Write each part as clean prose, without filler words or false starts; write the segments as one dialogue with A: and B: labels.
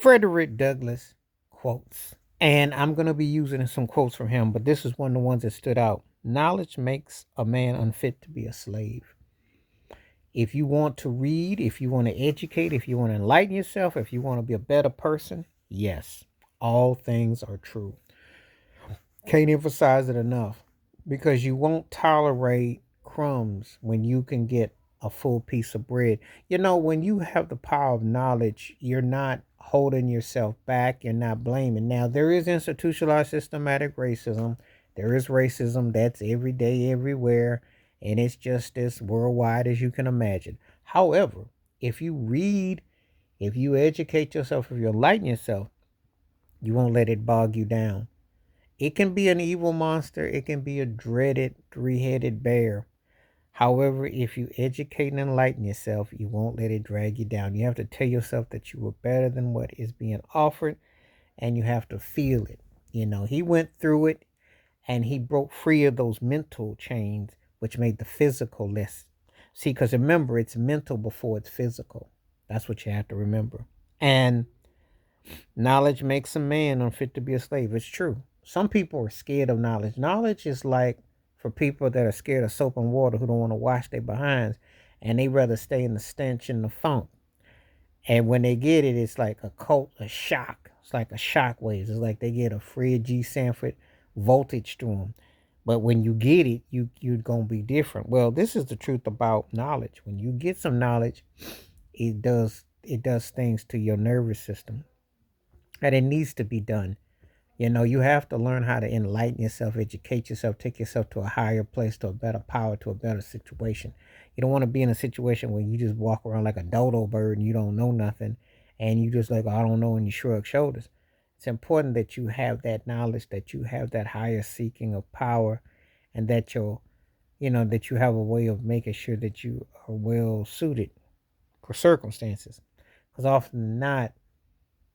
A: Frederick Douglas quotes. And I'm going to be using some quotes from him, but this is one of the ones that stood out. Knowledge makes a man unfit to be a slave. If you want to read, if you want to educate, if you want to enlighten yourself, if you want to be a better person, yes, all things are true. Can't emphasize it enough because you won't tolerate crumbs when you can get a full piece of bread. When you have the power of knowledge, you're not holding yourself back, you're not blaming. Now, there is institutionalized systematic racism, there is racism that's every day, everywhere, and it's just as worldwide as you can imagine. However, if you read, if you educate yourself, if you enlighten yourself, you won't let it bog you down. It can be an evil monster, it can be a dreaded three-headed bear. However, if you educate and enlighten yourself, you won't let it drag you down. You have to tell yourself that you were better than what is being offered, and you have to feel it. He went through it and he broke free of those mental chains, which made the physical less. See, because remember, it's mental before it's physical. That's what you have to remember. And knowledge makes a man unfit to be a slave. It's true. Some people are scared of knowledge. Knowledge is like for people that are scared of soap and water who don't want to wash their behinds and they rather stay in the stench and the funk. And when they get it, it's like a shock. It's like a shock wave. It's like they get a Fred G. Sanford voltage to them. But when you get it, you're gonna be different. Well, this is the truth about knowledge. When you get some knowledge, it does things to your nervous system. And it needs to be done. You have to learn how to enlighten yourself, educate yourself, take yourself to a higher place, to a better power, to a better situation. You don't want to be in a situation where you just walk around like a dodo bird and you don't know nothing and you just like, "Oh, I don't know," and you shrug shoulders. It's important that you have that knowledge, that you have that higher seeking of power, and that you have a way of making sure that you are well suited for circumstances. Because often than not,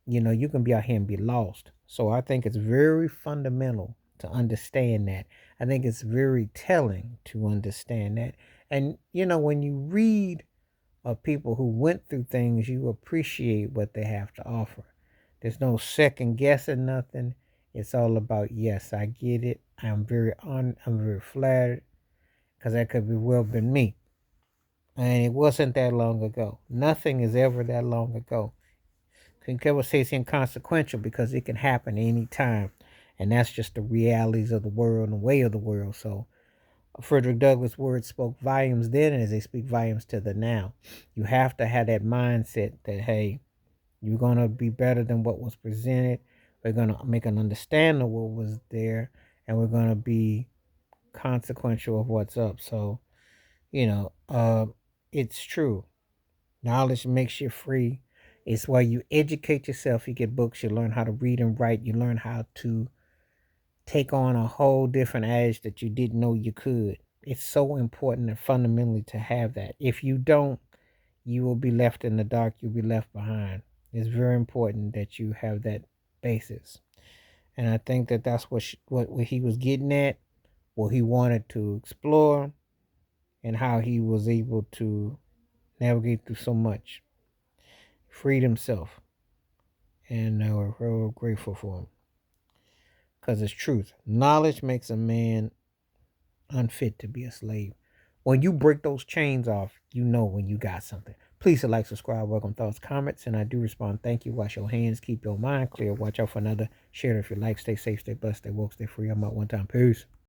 A: you can be out here and be lost. So I think it's very fundamental to understand that. I think it's very telling to understand that. And, when you read of people who went through things, you appreciate what they have to offer. There's no second guessing nothing. It's all about, yes, I get it. I'm very flattered because that could be well been me. And it wasn't that long ago. Nothing is ever that long ago. Can never say it's inconsequential because it can happen anytime. And that's just the realities of the world and the way of the world. So Frederick Douglass' words spoke volumes then as they speak volumes to the now. You have to have that mindset that, hey, you're going to be better than what was presented. We're going to make an understanding of what was there. And we're going to be consequential of what's up. So, you know, uh, it's true. Knowledge makes you free. It's why you educate yourself. You get books. You learn how to read and write. You learn how to take on a whole different edge that you didn't know you could. It's so important and fundamentally to have that. If you don't, you will be left in the dark. You'll be left behind. It's very important that you have that basis. And I think that that's what he was getting at, what he wanted to explore, and how he was able to navigate through so much. Freed himself. And we're real grateful for him. Because it's truth. Knowledge makes a man unfit to be a slave. When you break those chains off, you know when you got something. Please like, subscribe, welcome thoughts, comments, and I do respond. Thank you. Wash your hands, keep your mind clear. Watch out for another. Share it if you like. Stay safe, stay blessed, stay woke, stay free. I'm out one time. Peace.